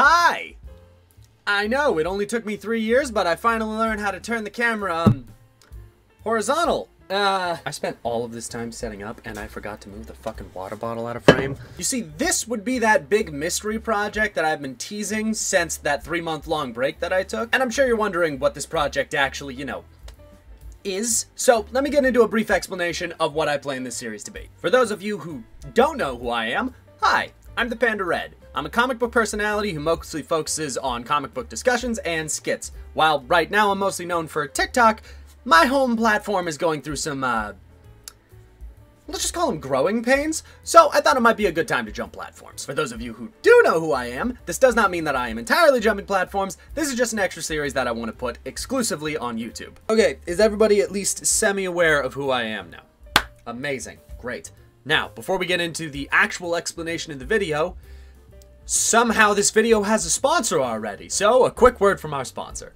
Hi! I know, it only took me 3 years, but I finally learned how to turn the camera, horizontal. I spent all of this time setting up, and I forgot to move the fucking water bottle out of frame. You see, this would be that big mystery project that I've been teasing since that 3-month-long break that I took. And I'm sure you're wondering what this project actually, is. So, let me get into a brief explanation of what I plan this series to be. For those of you who don't know who I am, hi, I'm the Panda Red. I'm a comic book personality who mostly focuses on comic book discussions and skits. While right now I'm mostly known for TikTok, my home platform is going through some, let's just call them growing pains, so I thought it might be a good time to jump platforms. For those of you who do know who I am, this does not mean that I am entirely jumping platforms. This is just an extra series that I want to put exclusively on YouTube. Okay, is everybody at least semi-aware of who I am now? Amazing. Great. Now, before we get into the actual explanation of the video, somehow this video has a sponsor already, so a quick word from our sponsor.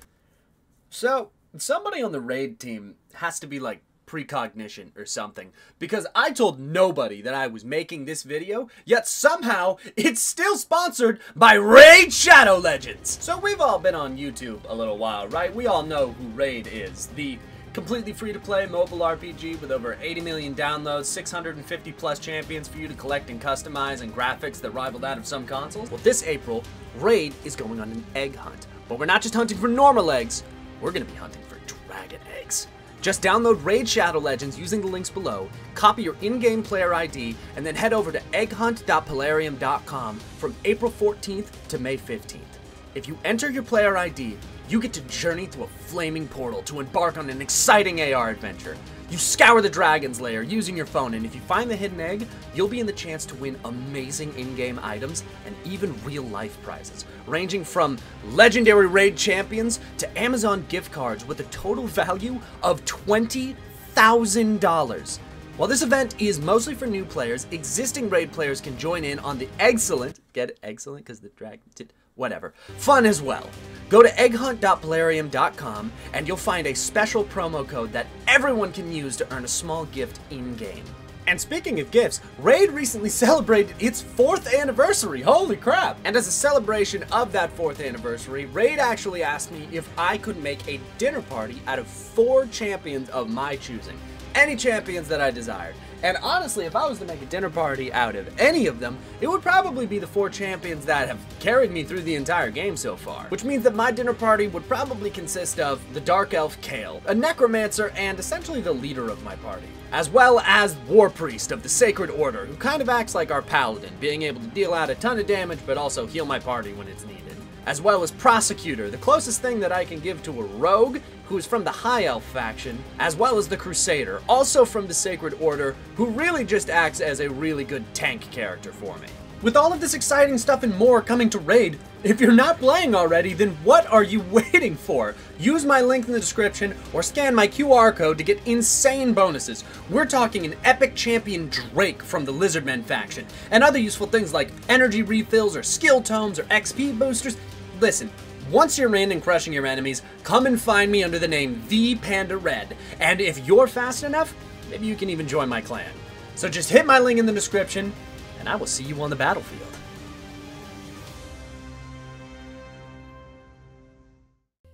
So, somebody on the raid team has to be like precognition or something, because I told nobody that I was making this video, yet somehow it's still sponsored by Raid Shadow Legends. So we've all been on YouTube a little while, right? We all know who Raid is. The completely free-to-play mobile RPG with over 80 million downloads, 650 plus champions for you to collect and customize, and graphics that rival that of some consoles. Well, this April, Raid is going on an egg hunt. But we're not just hunting for normal eggs, we're gonna be hunting for dragon eggs. Just download Raid Shadow Legends using the links below, copy your in-game player ID, and then head over to egghunt.polarium.com from April 14th to May 15th. If you enter your player ID, you get to journey through a flaming portal to embark on an exciting AR adventure. You scour the dragon's lair using your phone, and if you find the hidden egg, you'll be in the chance to win amazing in-game items and even real-life prizes, ranging from legendary raid champions to Amazon gift cards with a total value of $20,000. While this event is mostly for new players, existing raid players can join in on the excellent, get it, excellent, because the dragon did, whatever, fun as well. Go to egghunt.polarium.com and you'll find a special promo code that everyone can use to earn a small gift in-game. And speaking of gifts, Raid recently celebrated its 4th anniversary, holy crap! And as a celebration of that 4th anniversary, Raid actually asked me if I could make a dinner party out of 4 champions of my choosing. Any champions that I desired. And honestly, if I was to make a dinner party out of any of them, it would probably be the 4 champions that have carried me through the entire game so far. Which means that my dinner party would probably consist of the Dark Elf Kale, a Necromancer, and essentially the leader of my party. As well as War Priest of the Sacred Order, who kind of acts like our Paladin, being able to deal out a ton of damage but also heal my party when it's needed. As well as Prosecutor, the closest thing that I can give to a rogue, who is from the High Elf faction, as well as the Crusader, also from the Sacred Order, who really just acts as a really good tank character for me. With all of this exciting stuff and more coming to Raid, if you're not playing already, then what are you waiting for? Use my link in the description or scan my QR code to get insane bonuses. We're talking an epic champion Drake from the Lizardmen faction, and other useful things like energy refills or skill tomes or XP boosters. Listen, once you're in and crushing your enemies, come and find me under the name The Panda Red, and if you're fast enough, maybe you can even join my clan. So just hit my link in the description, and I will see you on the battlefield.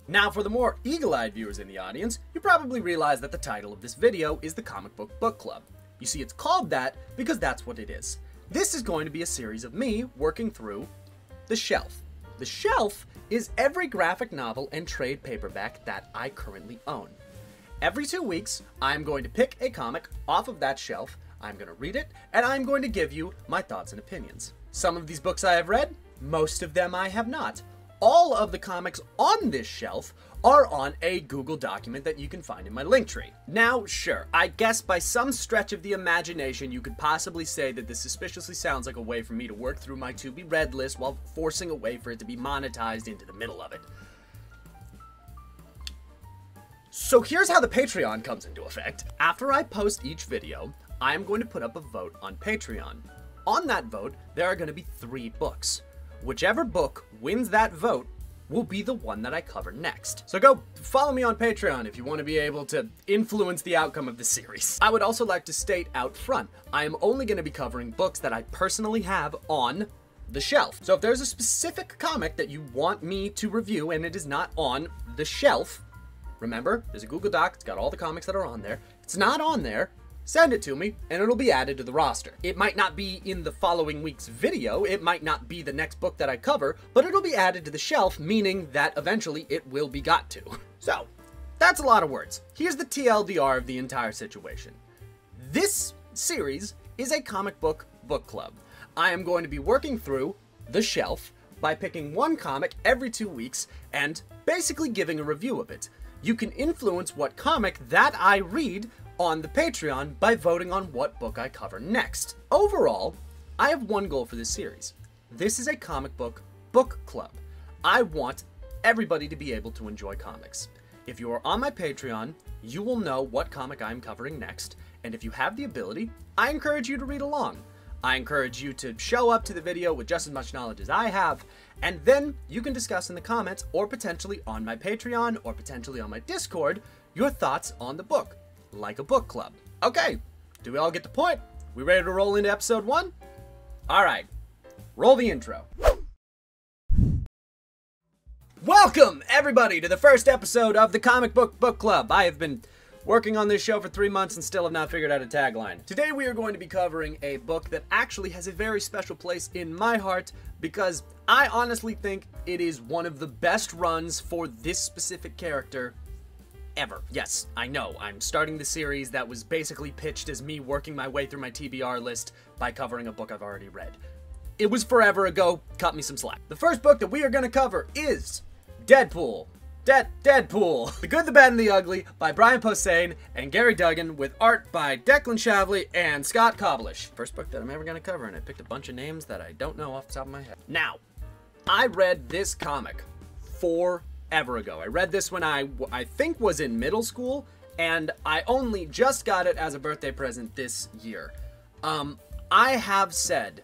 Now, for the more eagle-eyed viewers in the audience, you probably realize that the title of this video is the Comic Book Book Club. You see, it's called that because that's what it is. This is going to be a series of me working through the shelf. The shelf is every graphic novel and trade paperback that I currently own. Every 2 weeks, I'm going to pick a comic off of that shelf, I'm going to read it, and I'm going to give you my thoughts and opinions. Some of these books I have read, most of them I have not. All of the comics on this shelf are on a Google document that you can find in my link tree. Now, sure, I guess by some stretch of the imagination, you could possibly say that this suspiciously sounds like a way for me to work through my to-be-read list while forcing a way for it to be monetized into the middle of it. So here's how the Patreon comes into effect. After I post each video, I am going to put up a vote on Patreon. On that vote, there are going to be 3 books. Whichever book wins that vote will be the one that I cover next. So go follow me on Patreon if you want to be able to influence the outcome of the series. I would also like to state out front, I am only going to be covering books that I personally have on the shelf. So if there's a specific comic that you want me to review and it is not on the shelf, remember, there's a Google Doc, it's got all the comics that are on there. It's not on there, send it to me, and it'll be added to the roster. It might not be in the following week's video, it might not be the next book that I cover, but it'll be added to the shelf, meaning that eventually it will be got to. So, that's a lot of words. Here's the TLDR of the entire situation. This series is a comic book club. I am going to be working through the shelf by picking one comic every 2 weeks and basically giving a review of it. You can influence what comic that I read on the Patreon by voting on what book I cover next. Overall, I have one goal for this series. This is a comic book club. I want everybody to be able to enjoy comics. If you are on my Patreon, you will know what comic I'm covering next, and if you have the ability, I encourage you to read along. I encourage you to show up to the video with just as much knowledge as I have, and then you can discuss in the comments, or potentially on my Patreon, or potentially on my Discord, your thoughts on the book, like a book club. Okay, do we all get the point? We ready to roll into episode 1? Alright, roll the intro. Welcome, everybody, to the first episode of the Comic Book Club. I have been working on this show for 3 months and still have not figured out a tagline. Today we are going to be covering a book that actually has a very special place in my heart because I honestly think it is one of the best runs for this specific character ever. Yes, I know, I'm starting the series that was basically pitched as me working my way through my TBR list by covering a book I've already read. It was forever ago, cut me some slack. The first book that we are going to cover is Deadpool. Deadpool. The Good, the Bad, and the Ugly by Brian Posehn and Gary Duggan with art by Declan Shavley and Scott Koblish. First book that I'm ever going to cover, and I picked a bunch of names that I don't know off the top of my head. Now, I read this comic forever ago. I read this when I think was in middle school, and I only just got it as a birthday present this year. I have said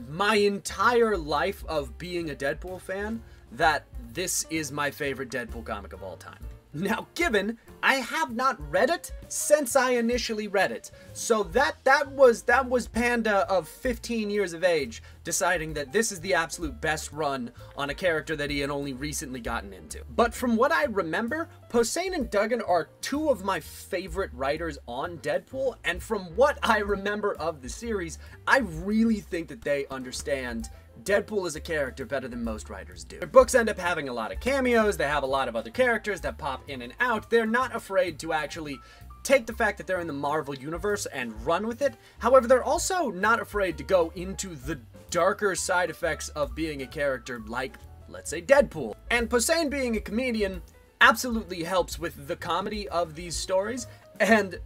my entire life of being a Deadpool fan that this is my favorite Deadpool comic of all time. Now, given I have not read it since I initially read it, so that was Panda of 15 years of age deciding that this is the absolute best run on a character that he had only recently gotten into. But from what I remember, Posehn and Duggan are two of my favorite writers on Deadpool, and from what I remember of the series, I really think that they understand Deadpool is a character better than most writers do. Their books end up having a lot of cameos, they have a lot of other characters that pop in and out. They're not afraid to actually take the fact that they're in the Marvel universe and run with it. However, they're also not afraid to go into the darker side effects of being a character like, let's say, Deadpool. And Posehn being a comedian absolutely helps with the comedy of these stories, and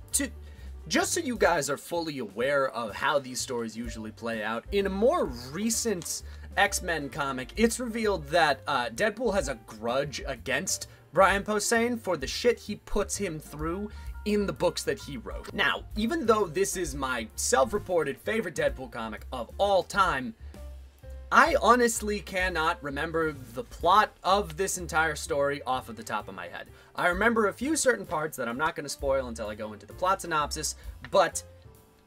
just so you guys are fully aware of how these stories usually play out, in a more recent X-Men comic, it's revealed that Deadpool has a grudge against Brian Posehn for the shit he puts him through in the books that he wrote. Now, even though this is my self-reported favorite Deadpool comic of all time, I honestly cannot remember the plot of this entire story off of the top of my head. I remember a few certain parts that I'm not going to spoil until I go into the plot synopsis, but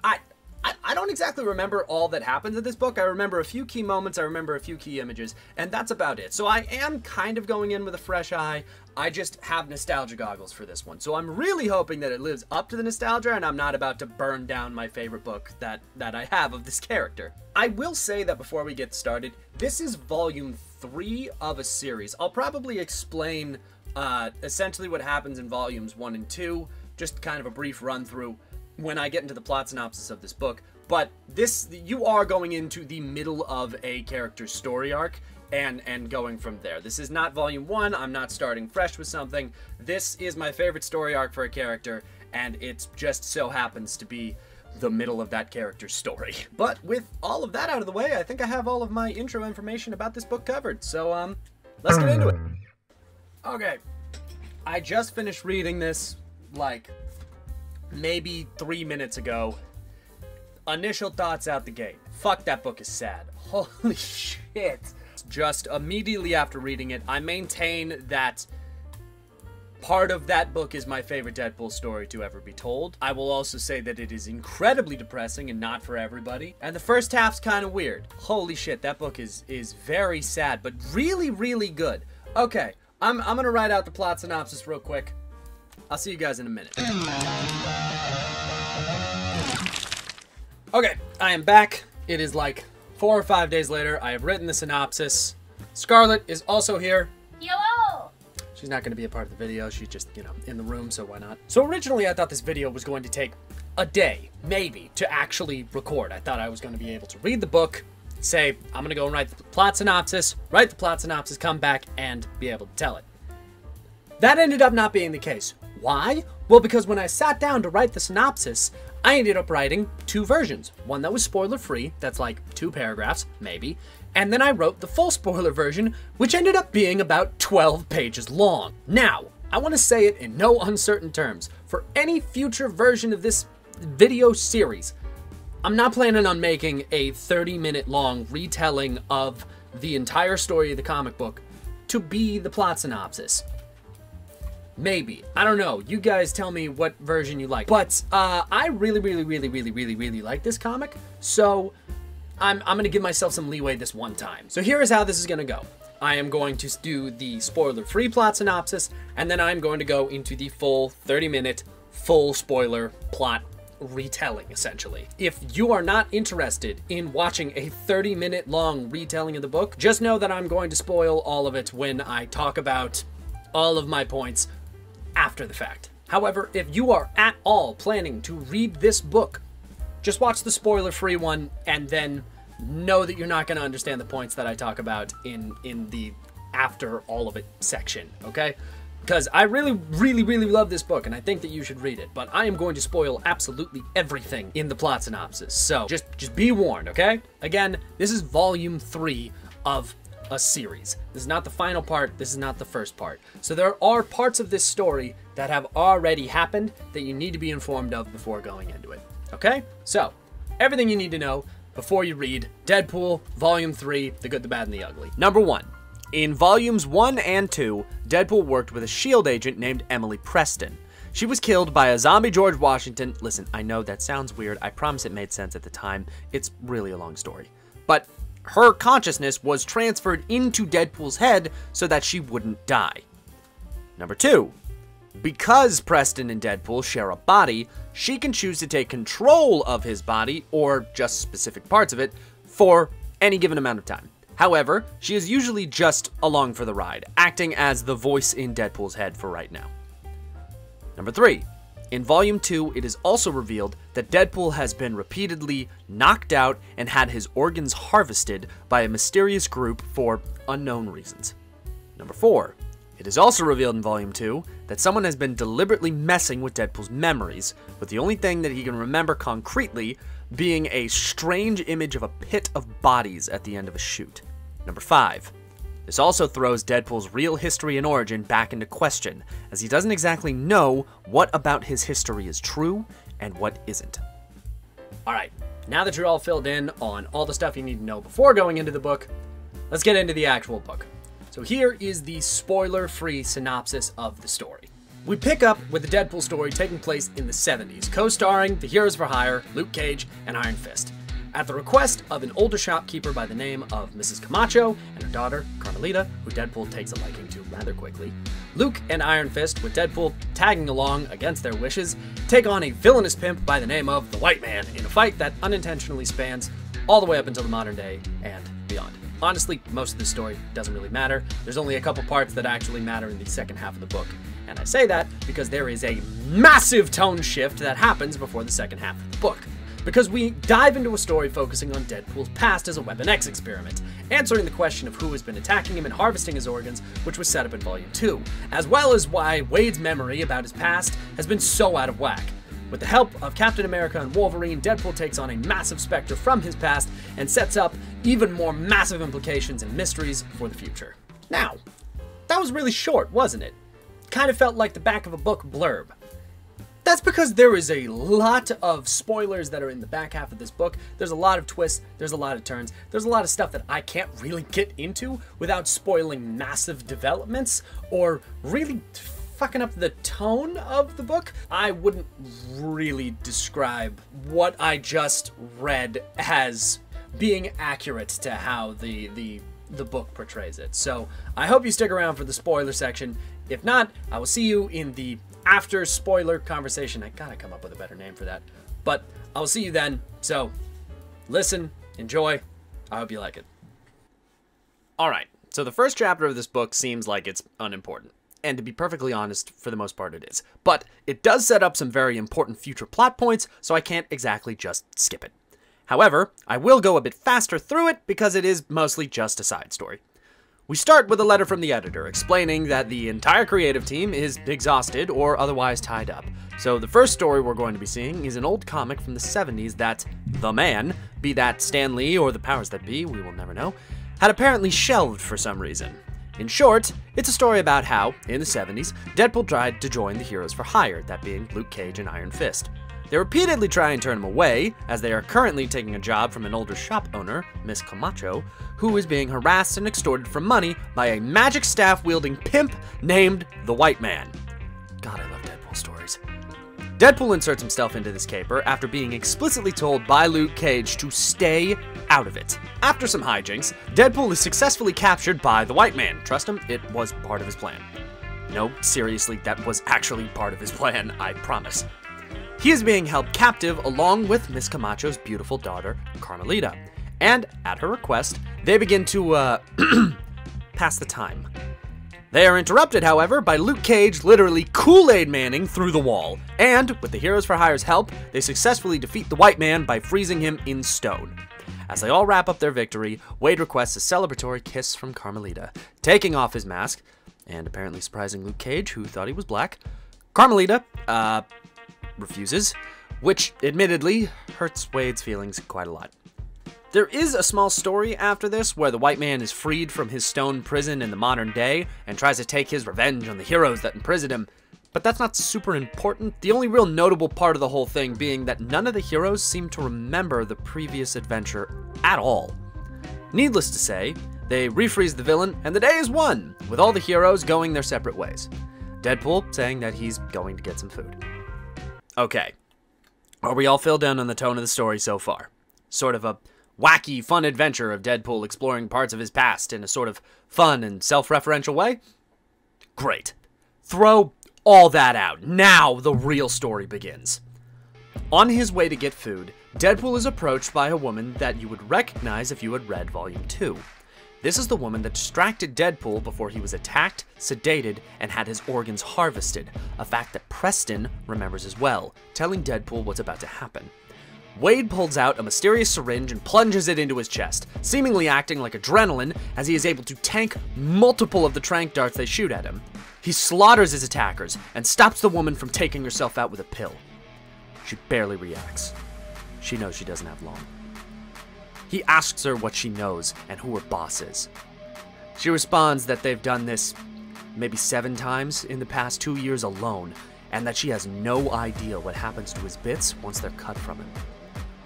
I don't exactly remember all that happens in this book. I remember a few key moments, I remember a few key images, and that's about it. So I am kind of going in with a fresh eye. I just have nostalgia goggles for this one. So I'm really hoping that it lives up to the nostalgia and I'm not about to burn down my favorite book that I have of this character. I will say that before we get started, this is volume 3 of a series. I'll probably explain essentially what happens in volumes 1 and 2, just kind of a brief run through when I get into the plot synopsis of this book. But you are going into the middle of a character's story arc and going from there. This is not volume 1, I'm not starting fresh with something. This is my favorite story arc for a character, and it just so happens to be the middle of that character's story. But with all of that out of the way, I think I have all of my intro information about this book covered, so let's get into it. Okay, I just finished reading this, like, maybe 3 minutes ago. Initial thoughts out the gate. Fuck, that book is sad. Holy shit. Just immediately after reading it, I maintain that Part of that book is my favorite Deadpool story to ever be told. I will also say that it is incredibly depressing and not for everybody. And the first half's kind of weird. Holy shit, that book is very sad, but really, really good. Okay, I'm gonna write out the plot synopsis real quick. I'll see you guys in a minute. Okay, I am back. It is like 4 or 5 days later. I have written the synopsis. Scarlett is also here. Hello! She's not going to be a part of the video. She's just, you know, in the room, so why not? So originally I thought this video was going to take a day, maybe, to actually record. I thought I was going to be able to read the book, say, I'm going to go and write the plot synopsis, come back, and be able to tell it. That ended up not being the case. Why? Well, because when I sat down to write the synopsis, I ended up writing 2 versions. One that was spoiler-free, that's like 2 paragraphs, maybe, and then I wrote the full spoiler version, which ended up being about 12 pages long. Now, I want to say it in no uncertain terms. For any future version of this video series, I'm not planning on making a 30-minute long retelling of the entire story of the comic book to be the plot synopsis. Maybe. I don't know. You guys tell me what version you like. But I really like this comic, so I'm gonna give myself some leeway this one time. So here is how this is gonna go. I am going to do the spoiler-free plot synopsis, and then I'm going to go into the full 30-minute, full spoiler plot retelling, essentially. If you are not interested in watching a 30-minute long retelling of the book, just know that I'm going to spoil all of it when I talk about all of my points after the fact. However, if you are at all planning to read this book, just watch the spoiler-free one and then know that you're not going to understand the points that I talk about in the after all of it section, okay? Because I really love this book and I think that you should read it, but I am going to spoil absolutely everything in the plot synopsis. So just be warned, okay? Again, this is volume 3 of a series. This is not the final part, this is not the first part. So there are parts of this story that have already happened that you need to be informed of before going into it. Okay? So, everything you need to know before you read Deadpool, Volume 3, The Good, the Bad, and the Ugly. Number 1. In Volumes 1 and 2, Deadpool worked with a S.H.I.E.L.D. agent named Emily Preston. She was killed by a zombie George Washington. Listen, I know that sounds weird. I promise it made sense at the time. It's really a long story. But her consciousness was transferred into Deadpool's head so that she wouldn't die. Number 2. Because Preston and Deadpool share a body, she can choose to take control of his body, or just specific parts of it, for any given amount of time. However, she is usually just along for the ride, acting as the voice in Deadpool's head for right now. Number 3. In Volume 2, it is also revealed that Deadpool has been repeatedly knocked out and had his organs harvested by a mysterious group for unknown reasons. Number 4. It is also revealed in Volume 2 that someone has been deliberately messing with Deadpool's memories, with the only thing that he can remember concretely being a strange image of a pit of bodies at the end of a shoot. Number 5. This also throws Deadpool's real history and origin back into question, as he doesn't exactly know what about his history is true and what isn't. Alright, now that you're all filled in on all the stuff you need to know before going into the book, let's get into the actual book. So here is the spoiler-free synopsis of the story. We pick up with the Deadpool story taking place in the 70s, co-starring the Heroes for Hire, Luke Cage, and Iron Fist. At the request of an older shopkeeper by the name of Mrs. Camacho and her daughter, Carmelita, who Deadpool takes a liking to rather quickly, Luke and Iron Fist, with Deadpool tagging along against their wishes, take on a villainous pimp by the name of the White Man in a fight that unintentionally spans all the way up until the modern day and beyond. Honestly, most of the story doesn't really matter. There's only a couple parts that actually matter in the second half of the book. And I say that because there is a massive tone shift that happens before the second half of the book. Because we dive into a story focusing on Deadpool's past as a Weapon X experiment, answering the question of who has been attacking him and harvesting his organs, which was set up in Volume 2, as well as why Wade's memory about his past has been so out of whack. With the help of Captain America and Wolverine, Deadpool takes on a massive specter from his past and sets up even more massive implications and mysteries for the future. Now, that was really short, wasn't it? Kind of felt like the back of a book blurb. That's because there is a lot of spoilers that are in the back half of this book. There's a lot of twists, there's a lot of turns, there's a lot of stuff that I can't really get into without spoiling massive developments or really fucking up the tone of the book. I wouldn't really describe what I just read as being accurate to how the book portrays it. So I hope you stick around for the spoiler section. If not, I will see you in the after spoiler conversation. I gotta come up with a better name for that. But I will see you then. So listen, enjoy. I hope you like it. Alright, so the first chapter of this book seems like it's unimportant. And to be perfectly honest, for the most part it is. But it does set up some very important future plot points, so I can't exactly just skip it. However, I will go a bit faster through it because it is mostly just a side story. We start with a letter from the editor explaining that the entire creative team is exhausted or otherwise tied up. So the first story we're going to be seeing is an old comic from the 70s that the man, be that Stan Lee or the powers that be, we will never know, had apparently shelved for some reason. In short, it's a story about how, in the 70s, Deadpool tried to join the Heroes for Hire, that being Luke Cage and Iron Fist. They repeatedly try and turn him away, as they are currently taking a job from an older shop owner, Miss Camacho, who is being harassed and extorted for money by a magic staff-wielding pimp named the White Man. God, I love Deadpool stories. Deadpool inserts himself into this caper after being explicitly told by Luke Cage to stay out of it. After some hijinks, Deadpool is successfully captured by the White Man. Trust him, it was part of his plan. No, seriously, that was actually part of his plan, I promise. He is being held captive along with Miss Camacho's beautiful daughter, Carmelita. And, at her request, they begin to, pass the time. They are interrupted, however, by Luke Cage literally Kool-Aid Manning through the wall. And, with the Heroes for Hire's help, they successfully defeat the White Man by freezing him in stone. As they all wrap up their victory, Wade requests a celebratory kiss from Carmelita. Taking off his mask, and apparently surprising Luke Cage, who thought he was black, Carmelita, refuses, which admittedly hurts Wade's feelings quite a lot. There is a small story after this where the White Man is freed from his stone prison in the modern day and tries to take his revenge on the heroes that imprisoned him, but that's not super important. The only real notable part of the whole thing being that none of the heroes seem to remember the previous adventure at all. Needless to say, they refreeze the villain and the day is won, with all the heroes going their separate ways. Deadpool saying that he's going to get some food. Okay, are we all filled in on the tone of the story so far? Sort of a wacky, fun adventure of Deadpool exploring parts of his past in a sort of fun and self-referential way? Great. Throw all that out. Now the real story begins. On his way to get food, Deadpool is approached by a woman that you would recognize if you had read Volume 2. This is the woman that distracted Deadpool before he was attacked, sedated, and had his organs harvested, a fact that Preston remembers as well, telling Deadpool what's about to happen. Wade pulls out a mysterious syringe and plunges it into his chest, seemingly acting like adrenaline as he is able to tank multiple of the tranq darts they shoot at him. He slaughters his attackers and stops the woman from taking herself out with a pill. She barely reacts. She knows she doesn't have long. He asks her what she knows and who her boss is. She responds that they've done this maybe 7 times in the past 2 years alone, and that she has no idea what happens to his bits once they're cut from him.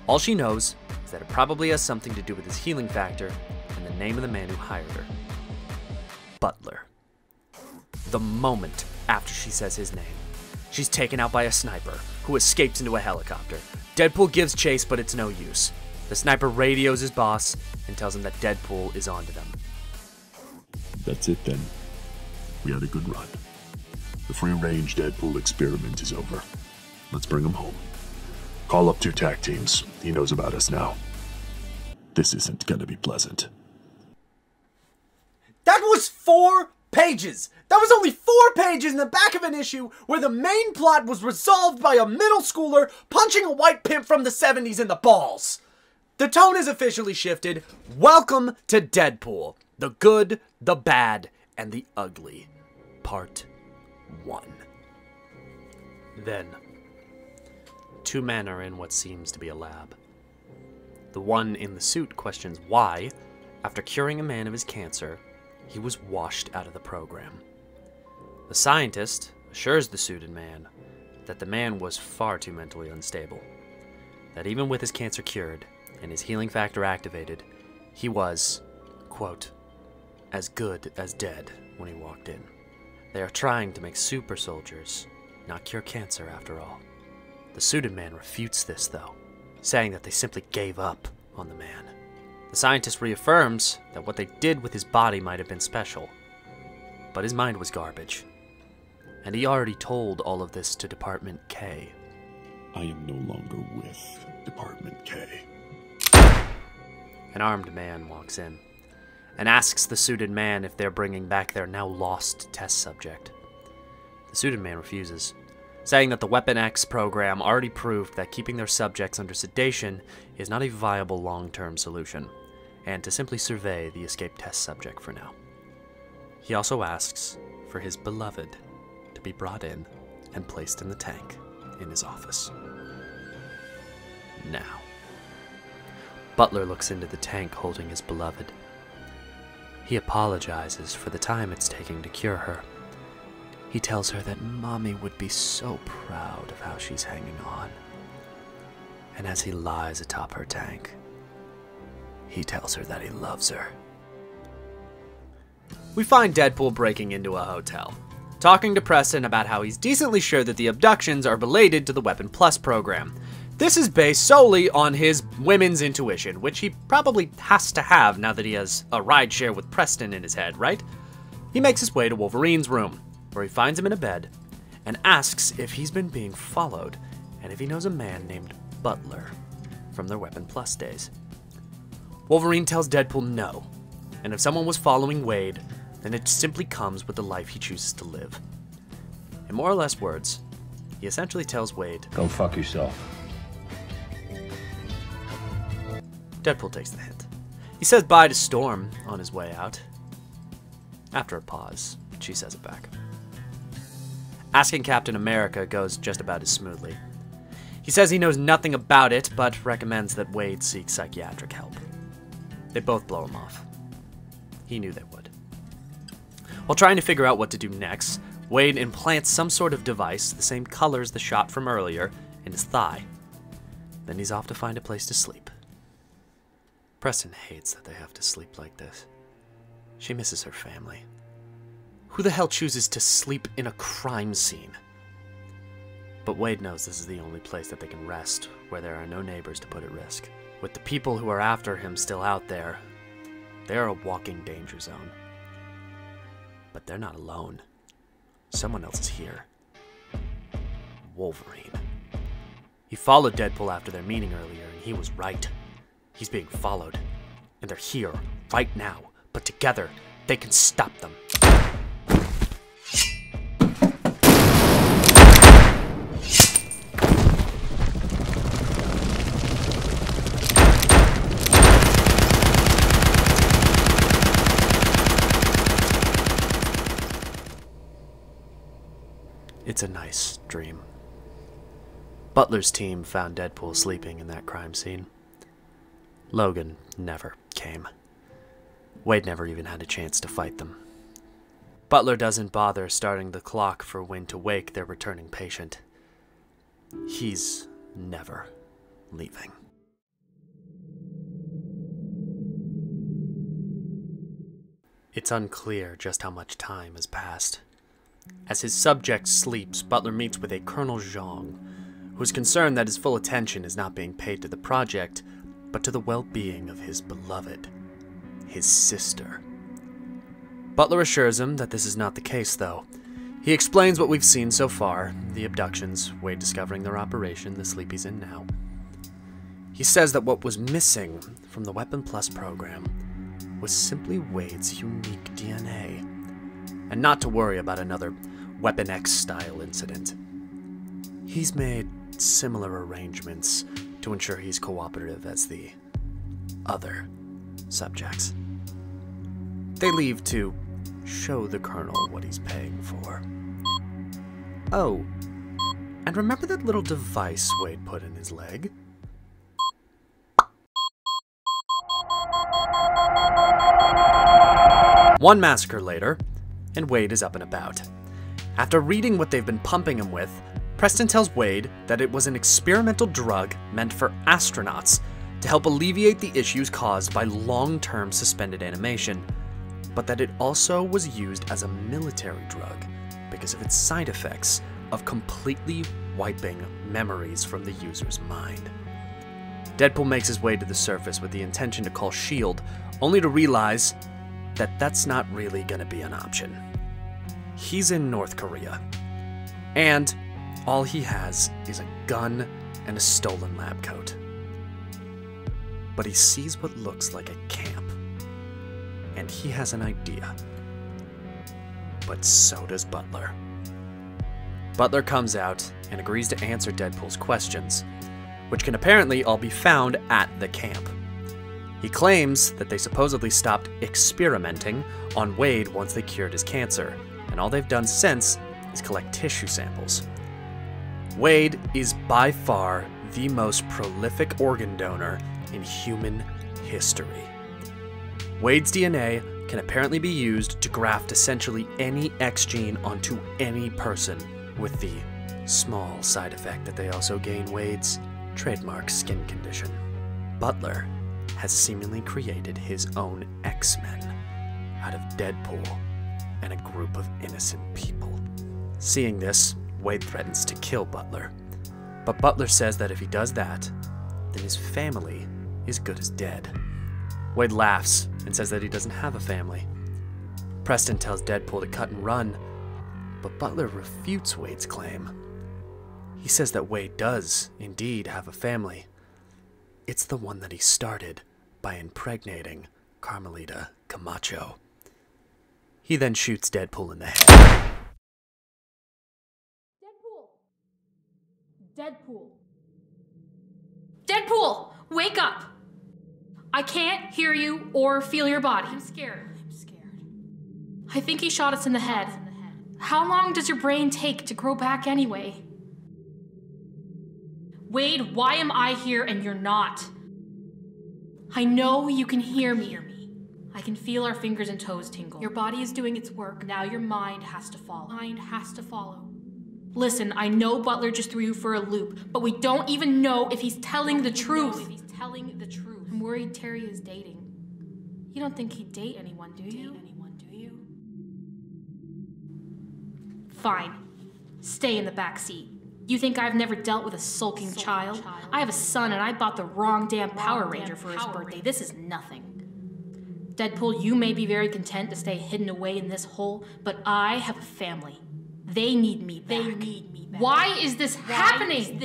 All she knows is that it probably has something to do with his healing factor and the name of the man who hired her. Butler. The moment after she says his name, she's taken out by a sniper who escapes into a helicopter. Deadpool gives chase, but it's no use. The sniper radios his boss and tells him that Deadpool is onto them. That's it then. We had a good run. The free-range Deadpool experiment is over. Let's bring him home. Call up 2 TAC teams. He knows about us now. This isn't gonna be pleasant. That was 4 pages! That was only 4 pages in the back of an issue where the main plot was resolved by a middle schooler punching a white pimp from the 70s in the balls! The tone is officially shifted. Welcome to Deadpool. The good, the bad, and the ugly. Part 1. Then, 2 men are in what seems to be a lab. The one in the suit questions why, after curing a man of his cancer, he was washed out of the program. The scientist assures the suited man that the man was far too mentally unstable. That even with his cancer cured, and his healing factor activated, he was, quote, as good as dead when he walked in. They are trying to make super soldiers, not cure cancer after all. The suited man refutes this, though, saying that they simply gave up on the man. The scientist reaffirms that what they did with his body might have been special, but his mind was garbage. And he already told all of this to Department K. I am no longer with Department K. An armed man walks in and asks the suited man if they're bringing back their now lost test subject. The suited man refuses, saying that the Weapon X program already proved that keeping their subjects under sedation is not a viable long-term solution, and to simply survey the escaped test subject for now. He also asks for his beloved to be brought in and placed in the tank in his office. Now, Butler looks into the tank holding his beloved. He apologizes for the time it's taking to cure her. He tells her that Mommy would be so proud of how she's hanging on. And as he lies atop her tank, he tells her that he loves her. We find Deadpool breaking into a hotel, talking to Preston about how he's decently sure that the abductions are related to the Weapon Plus program. This is based solely on his women's intuition, which he probably has to have now that he has a rideshare with Preston in his head, right? He makes his way to Wolverine's room, where he finds him in a bed, and asks if he's been being followed, and if he knows a man named Butler from their Weapon Plus days. Wolverine tells Deadpool no, and if someone was following Wade, then it simply comes with the life he chooses to live. In more or less words, he essentially tells Wade, "Go fuck yourself." Deadpool takes the hint. He says bye to Storm on his way out. After a pause, she says it back. Asking Captain America goes just about as smoothly. He says he knows nothing about it, but recommends that Wade seek psychiatric help. They both blow him off. He knew they would. While trying to figure out what to do next, Wade implants some sort of device, the same color as the shot from earlier, in his thigh. Then he's off to find a place to sleep. Preston hates that they have to sleep like this. She misses her family. Who the hell chooses to sleep in a crime scene? But Wade knows this is the only place that they can rest, where there are no neighbors to put at risk. With the people who are after him still out there, they're a walking danger zone. But they're not alone. Someone else is here. Wolverine. He followed Deadpool after their meeting earlier, and he was right. He's being followed, and they're here, right now, but together, they can stop them. It's a nice dream. Butler's team found Deadpool sleeping in that crime scene. Logan never came. Wade never even had a chance to fight them. Butler doesn't bother starting the clock for when to wake their returning patient. He's never leaving. It's unclear just how much time has passed. As his subject sleeps, Butler meets with a Colonel Zhang, who's concerned that his full attention is not being paid to the project, but to the well-being of his beloved, his sister. Butler assures him that this is not the case, though. He explains what we've seen so far, the abductions, Wade discovering their operation, the sleep he's in now. He says that what was missing from the Weapon Plus program was simply Wade's unique DNA, and not to worry about another Weapon X-style incident. He's made similar arrangements to ensure he's cooperative as the other subjects. They leave to show the Colonel what he's paying for. Oh, and remember that little device Wade put in his leg? One massacre later, and Wade is up and about. After reading what they've been pumping him with, Preston tells Wade that it was an experimental drug meant for astronauts to help alleviate the issues caused by long-term suspended animation, but that it also was used as a military drug because of its side effects of completely wiping memories from the user's mind. Deadpool makes his way to the surface with the intention to call S.H.I.E.L.D., only to realize that that's not really going to be an option. He's in North Korea, and all he has is a gun and a stolen lab coat. But he sees what looks like a camp, and he has an idea. But so does Butler. Butler comes out and agrees to answer Deadpool's questions, which can apparently all be found at the camp. He claims that they supposedly stopped experimenting on Wade once they cured his cancer, and all they've done since is collect tissue samples. Wade is by far the most prolific organ donor in human history. Wade's DNA can apparently be used to graft essentially any X gene onto any person, with the small side effect that they also gain Wade's trademark skin condition. Butler has seemingly created his own X-Men out of Deadpool and a group of innocent people. Seeing this, Wade threatens to kill Butler, but Butler says that if he does that, then his family is good as dead. Wade laughs and says that he doesn't have a family. Preston tells Deadpool to cut and run, but Butler refutes Wade's claim. He says that Wade does indeed have a family. It's the one that he started by impregnating Carmelita Camacho. He then shoots Deadpool in the head. Deadpool! Deadpool! Wake up! I can't hear you or feel your body. I'm scared. I think he shot us in the head. How long does your brain take to grow back anyway? Wade, why am I here and you're not? I know you can hear me. I can feel our fingers and toes tingle. Your body is doing its work. Now your mind has to follow. Listen, I know Butler just threw you for a loop, but we don't even know if he's telling the truth. I'm worried Terry is dating. You don't think he'd date anyone, do you? Fine. Stay in the back seat. You think I've never dealt with a sulking child? I have a son and I bought the wrong damn Power Ranger for his birthday. This is nothing. Deadpool, you may be very content to stay hidden away in this hole, but I have a family. They need me back. Why is this happening?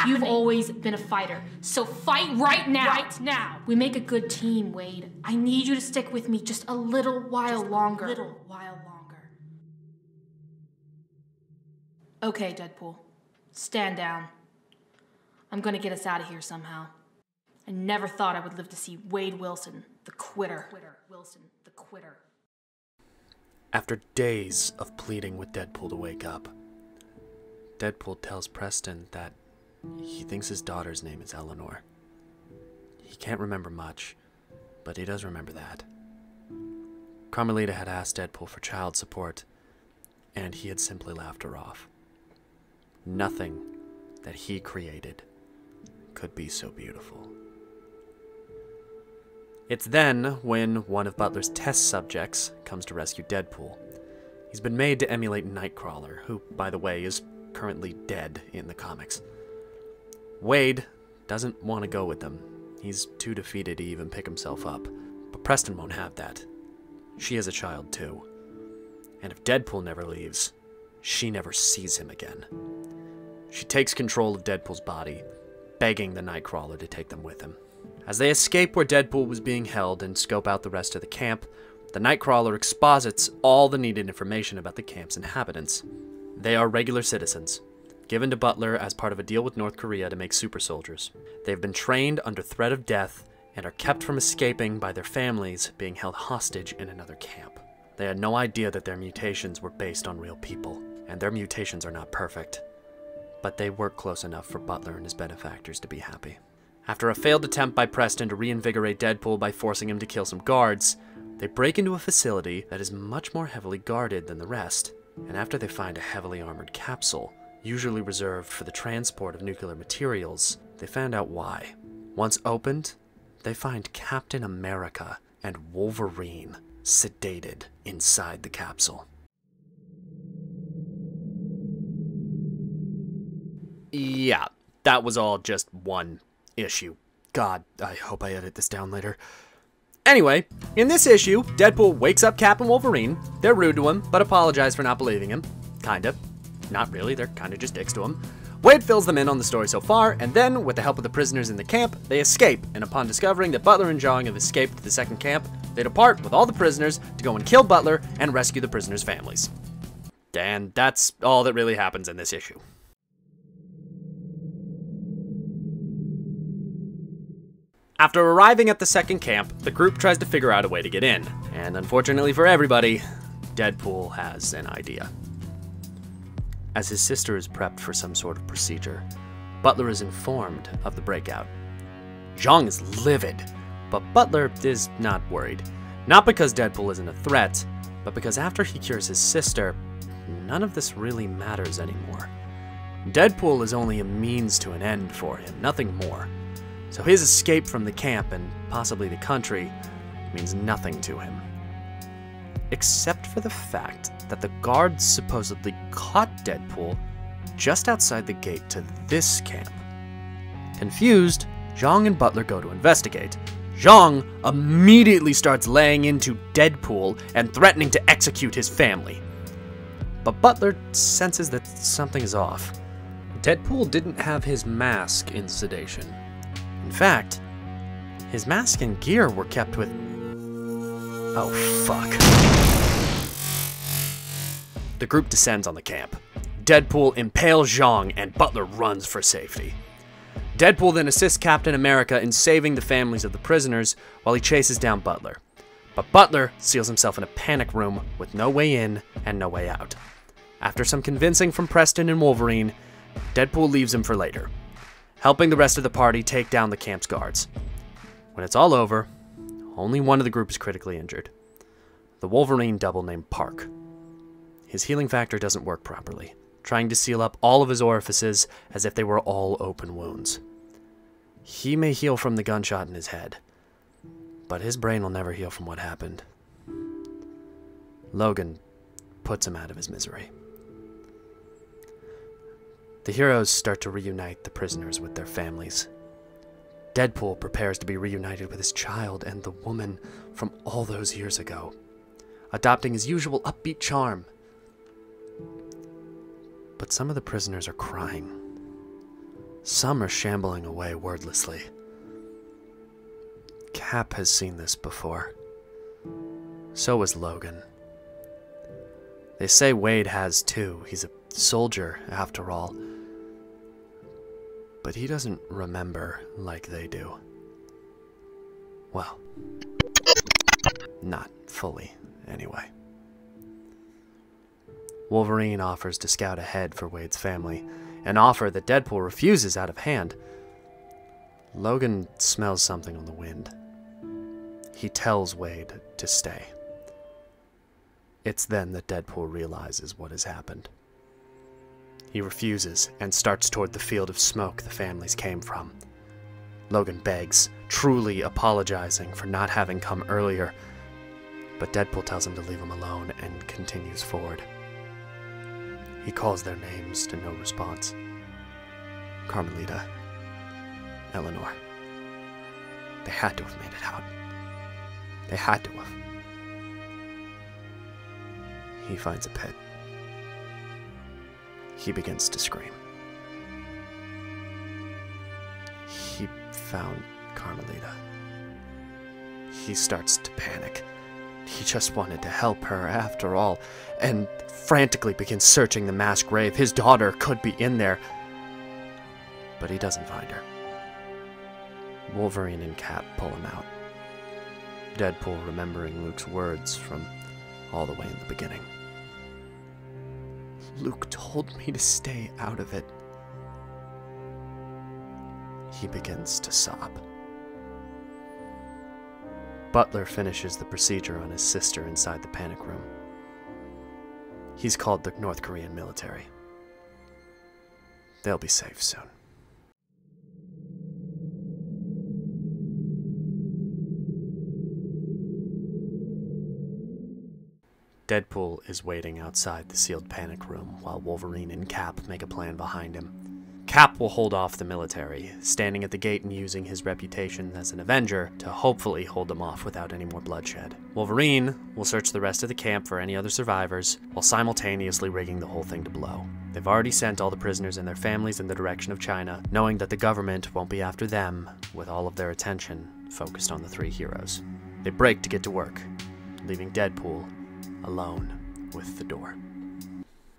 You've always been a fighter, so fight right now. We make a good team, Wade. I need you to stick with me just a little while longer. Okay, Deadpool. Stand down. I'm gonna get us out of here somehow. I never thought I would live to see Wade Wilson, the quitter. After days of pleading with Deadpool to wake up, Deadpool tells Preston that he thinks his daughter's name is Eleanor. He can't remember much, but he does remember that. Carmelita had asked Deadpool for child support, and he had simply laughed her off. Nothing that he created could be so beautiful. It's then when one of Butler's test subjects comes to rescue Deadpool. He's been made to emulate Nightcrawler, who, by the way, is currently dead in the comics. Wade doesn't want to go with them. He's too defeated to even pick himself up. But Preston won't have that. She has a child too. And if Deadpool never leaves, she never sees him again. She takes control of Deadpool's body, begging the Nightcrawler to take them with him. As they escape where Deadpool was being held and scope out the rest of the camp, the Nightcrawler exposits all the needed information about the camp's inhabitants. They are regular citizens, given to Butler as part of a deal with North Korea to make super soldiers. They have been trained under threat of death and are kept from escaping by their families being held hostage in another camp. They had no idea that their mutations were based on real people, and their mutations are not perfect. But they work close enough for Butler and his benefactors to be happy. After a failed attempt by Preston to reinvigorate Deadpool by forcing him to kill some guards, they break into a facility that is much more heavily guarded than the rest. And after they find a heavily armored capsule, usually reserved for the transport of nuclear materials, they find out why. Once opened, they find Captain America and Wolverine sedated inside the capsule. Yeah, that was all just one issue. God, I hope I edit this down later. Anyway, in this issue, Deadpool wakes up Cap and Wolverine. They're rude to him, but apologize for not believing him. Kinda. Not really, they're kinda just dicks to him. Wade fills them in on the story so far, and then, with the help of the prisoners in the camp, they escape, and upon discovering that Butler and Zhang have escaped to the second camp, they depart with all the prisoners to go and kill Butler and rescue the prisoners' families. And that's all that really happens in this issue. After arriving at the second camp, the group tries to figure out a way to get in, and unfortunately for everybody, Deadpool has an idea. As his sister is prepped for some sort of procedure, Butler is informed of the breakout. Zhang is livid, but Butler is not worried. Not because Deadpool isn't a threat, but because after he cures his sister, none of this really matters anymore. Deadpool is only a means to an end for him, nothing more. So his escape from the camp and possibly the country means nothing to him. Except for the fact that the guards supposedly caught Deadpool just outside the gate to this camp. Confused, Zhang and Butler go to investigate. Zhang immediately starts laying into Deadpool and threatening to execute his family. But Butler senses that something is off. Deadpool didn't have his mask in sedation. In fact, his mask and gear were kept with... Oh, fuck. The group descends on the camp. Deadpool impales Zhang and Butler runs for safety. Deadpool then assists Captain America in saving the families of the prisoners while he chases down Butler. But Butler seals himself in a panic room with no way in and no way out. After some convincing from Preston and Wolverine, Deadpool leaves him for later, helping the rest of the party take down the camp's guards. When it's all over, only one of the group is critically injured. The Wolverine double named Park. His healing factor doesn't work properly, trying to seal up all of his orifices as if they were all open wounds. He may heal from the gunshot in his head, but his brain will never heal from what happened. Logan puts him out of his misery. The heroes start to reunite the prisoners with their families. Deadpool prepares to be reunited with his child and the woman from all those years ago, adopting his usual upbeat charm. But some of the prisoners are crying. Some are shambling away wordlessly. Cap has seen this before. So has Logan. They say Wade has too. He's a soldier, after all. But he doesn't remember like they do. Well, not fully, anyway. Wolverine offers to scout ahead for Wade's family, an offer that Deadpool refuses out of hand. Logan smells something on the wind. He tells Wade to stay. It's then that Deadpool realizes what has happened. He refuses and starts toward the field of smoke the families came from. Logan begs, truly apologizing for not having come earlier, but Deadpool tells him to leave him alone and continues forward. He calls their names to no response. Carmelita, Eleanor. They had to have made it out. They had to have. He finds a pit. He begins to scream. He found Carmelita. He starts to panic. He just wanted to help her after all, and frantically begins searching the mass grave. His daughter could be in there, but he doesn't find her. Wolverine and Cap pull him out. Deadpool remembering Luke's words from all the way in the beginning. Luke told me to stay out of it. He begins to sob. Butler finishes the procedure on his sister inside the panic room. He's called the North Korean military. They'll be safe soon. Deadpool is waiting outside the sealed panic room while Wolverine and Cap make a plan behind him. Cap will hold off the military, standing at the gate and using his reputation as an Avenger to hopefully hold them off without any more bloodshed. Wolverine will search the rest of the camp for any other survivors, while simultaneously rigging the whole thing to blow. They've already sent all the prisoners and their families in the direction of China, knowing that the government won't be after them, with all of their attention focused on the three heroes. They break to get to work, leaving Deadpool alone with the door.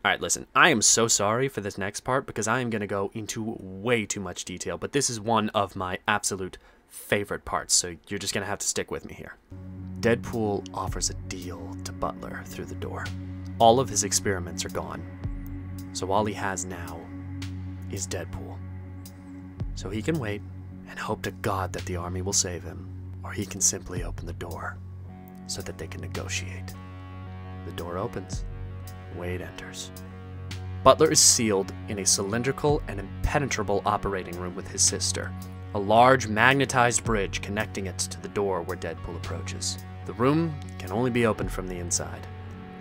Alright, listen, I am so sorry for this next part because I am going to go into way too much detail, but this is one of my absolute favorite parts, so you're just going to have to stick with me here. Deadpool offers a deal to Butler through the door. All of his experiments are gone, so all he has now is Deadpool. So he can wait and hope to God that the army will save him, or he can simply open the door so that they can negotiate. The door opens. Wade enters. Butler is sealed in a cylindrical and impenetrable operating room with his sister, a large magnetized bridge connecting it to the door where Deadpool approaches. The room can only be opened from the inside,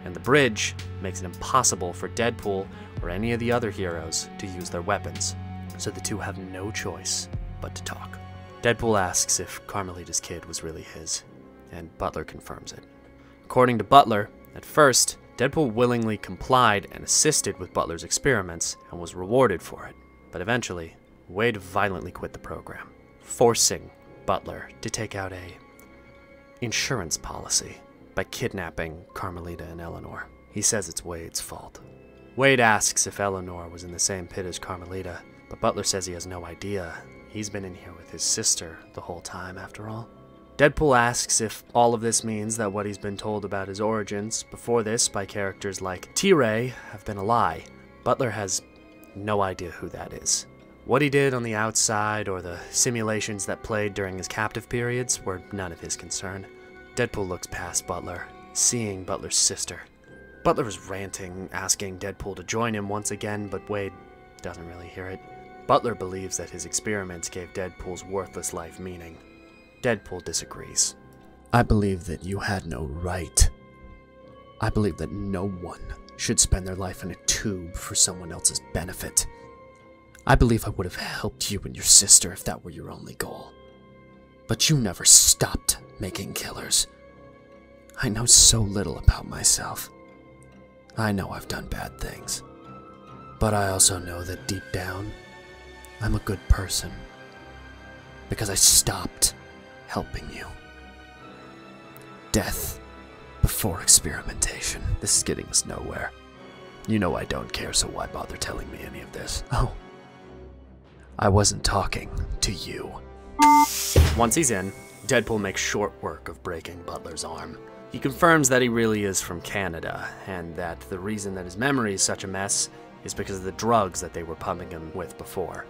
and the bridge makes it impossible for Deadpool or any of the other heroes to use their weapons, so the two have no choice but to talk. Deadpool asks if Carmelita's kid was really his, and Butler confirms it. According to Butler, at first, Deadpool willingly complied and assisted with Butler's experiments and was rewarded for it, but eventually, Wade violently quit the program, forcing Butler to take out a insurance policy by kidnapping Carmelita and Eleanor. He says it's Wade's fault. Wade asks if Eleanor was in the same pit as Carmelita, but Butler says he has no idea. He's been in here with his sister the whole time, after all. Deadpool asks if all of this means that what he's been told about his origins before this by characters like T-Ray have been a lie. Butler has no idea who that is. What he did on the outside or the simulations that played during his captive periods were none of his concern. Deadpool looks past Butler, seeing Butler's sister. Butler is ranting, asking Deadpool to join him once again, but Wade doesn't really hear it. Butler believes that his experiments gave Deadpool's worthless life meaning. Deadpool disagrees. I believe that you had no right. I believe that no one should spend their life in a tube for someone else's benefit. I believe I would have helped you and your sister if that were your only goal. But you never stopped making killers. I know so little about myself. I know I've done bad things. But I also know that deep down, I'm a good person. Because I stopped helping you. Death before experimentation. This is getting us nowhere. You know I don't care, so why bother telling me any of this? Oh. I wasn't talking to you. Once he's in, Deadpool makes short work of breaking Butler's arm. He confirms that he really is from Canada, and that the reason that his memory is such a mess is because of the drugs that they were pumping him with before.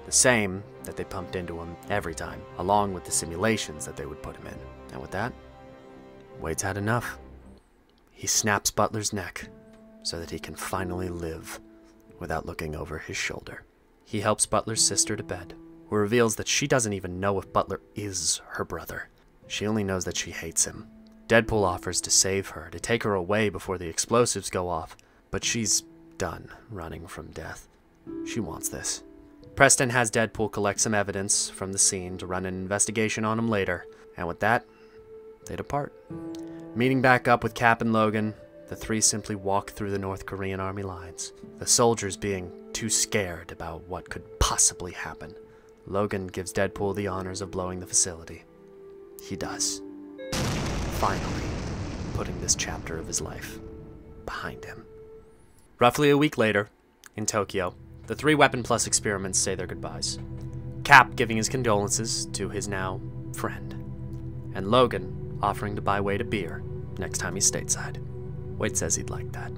The same that they pumped into him every time, along with the simulations that they would put him in. And with that, Wade's had enough. He snaps Butler's neck so that he can finally live without looking over his shoulder. He helps Butler's sister to bed, who reveals that she doesn't even know if Butler is her brother. She only knows that she hates him. Deadpool offers to save her, to take her away before the explosives go off, but she's done running from death. She wants this. Preston has Deadpool collect some evidence from the scene to run an investigation on him later, and with that, they depart. Meeting back up with Cap and Logan, the three simply walk through the North Korean army lines, the soldiers being too scared about what could possibly happen. Logan gives Deadpool the honors of blowing the facility. He does. Finally, putting this chapter of his life behind him. Roughly a week later, in Tokyo, the three Weapon Plus experiments say their goodbyes. Cap giving his condolences to his now friend, and Logan offering to buy Wade a beer next time he's stateside. Wade says he'd like that.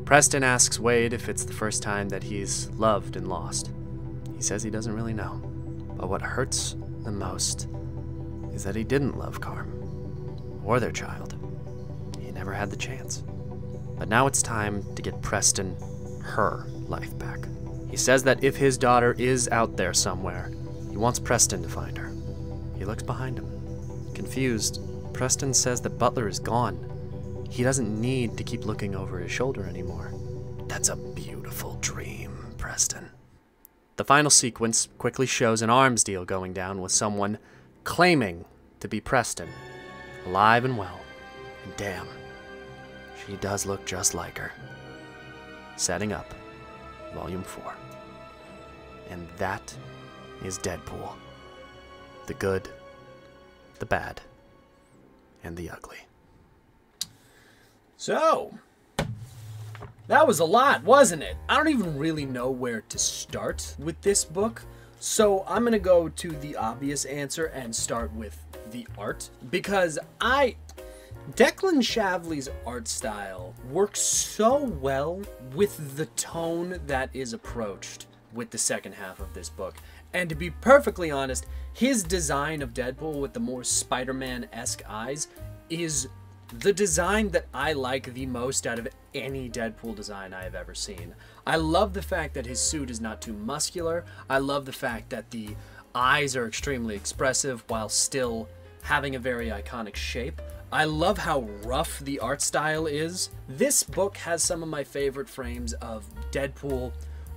Preston asks Wade if it's the first time that he's loved and lost. He says he doesn't really know, but what hurts the most is that he didn't love Carm, or their child. He never had the chance. But now it's time to get Preston her life back. He says that if his daughter is out there somewhere, he wants Preston to find her. He looks behind him. Confused, Preston says that Butler is gone. He doesn't need to keep looking over his shoulder anymore. That's a beautiful dream, Preston. The final sequence quickly shows an arms deal going down with someone claiming to be Preston, alive and well. And damn, she does look just like her. Setting up Volume 4. And that is Deadpool. The good, the bad, and the ugly. So, that was a lot, wasn't it? I don't even really know where to start with this book, so I'm gonna go to the obvious answer and start with the art, because Declan Shavley's art style works so well with the tone that is approached with the second half of this book. And to be perfectly honest, his design of Deadpool with the more Spider-Man-esque eyes is the design that I like the most out of any Deadpool design I have ever seen. I love the fact that his suit is not too muscular. I love the fact that the eyes are extremely expressive while still having a very iconic shape. I love how rough the art style is. This book has some of my favorite frames of Deadpool,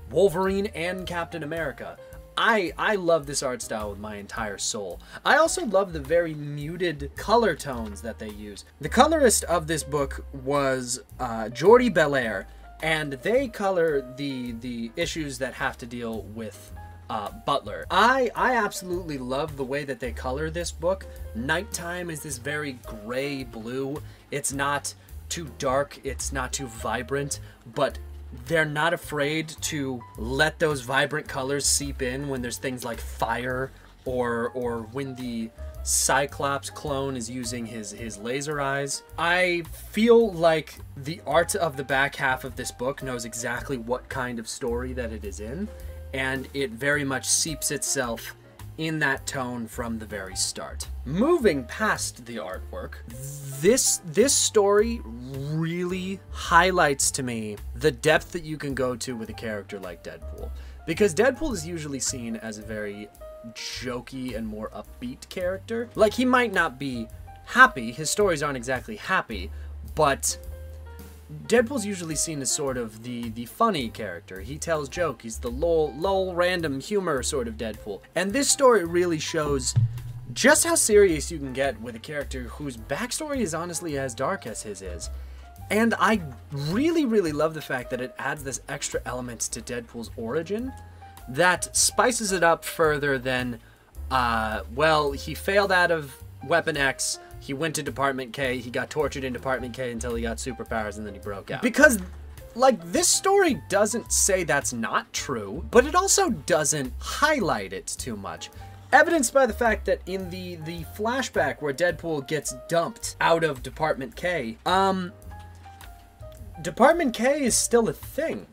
Wolverine, and Captain America. I love this art style with my entire soul. I also love the very muted color tones that they use. The colorist of this book was Jordi Belair, and they color the issues that have to deal with Butler. I absolutely love the way that they color this book. Nighttime is this very gray blue. It's not too dark, it's not too vibrant, but they're not afraid to let those vibrant colors seep in when there's things like fire or when the Cyclops clone is using his laser eyes. I feel like the art of the back half of this book knows exactly what kind of story that it is in, and it very much seeps itself in that tone from the very start. Moving past the artwork, this story really highlights to me the depth that you can go to with a character like Deadpool. Because Deadpool is usually seen as a very jokey and more upbeat character. Like, he might not be happy, his stories aren't exactly happy, but Deadpool's usually seen as sort of the funny character. He tells jokes. He's the lol random humor sort of Deadpool. And this story really shows just how serious you can get with a character whose backstory is honestly as dark as his is. And I really, really love the fact that it adds this extra element to Deadpool's origin that spices it up further than, well, he failed out of Weapon X, he went to Department K, he got tortured in Department K until he got superpowers, and then he broke out. Because, like, this story doesn't say that's not true, but it also doesn't highlight it too much. Evidenced by the fact that in the flashback where Deadpool gets dumped out of Department K, Department K is still a thing.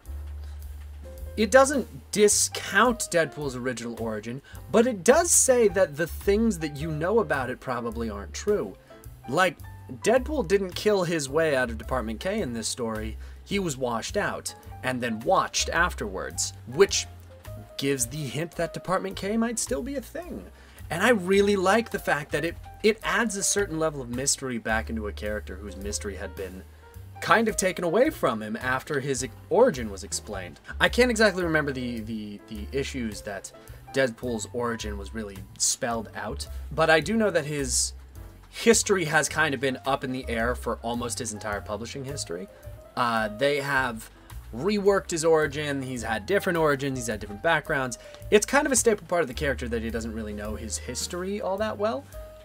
It doesn't discount Deadpool's original origin, but it does say that the things that you know about it probably aren't true. Like, Deadpool didn't kill his way out of Department K in this story. He was washed out, and then watched afterwards, which gives the hint that Department K might still be a thing. And I really like the fact that it adds a certain level of mystery back into a character whose mystery had been kind of taken away from him after his origin was explained. I can't exactly remember the issues that Deadpool's origin was really spelled out, but I do know that his history has kind of been up in the air for almost his entire publishing history. They have reworked his origin, he's had different origins, he's had different backgrounds. It's kind of a staple part of the character that he doesn't really know his history all that well.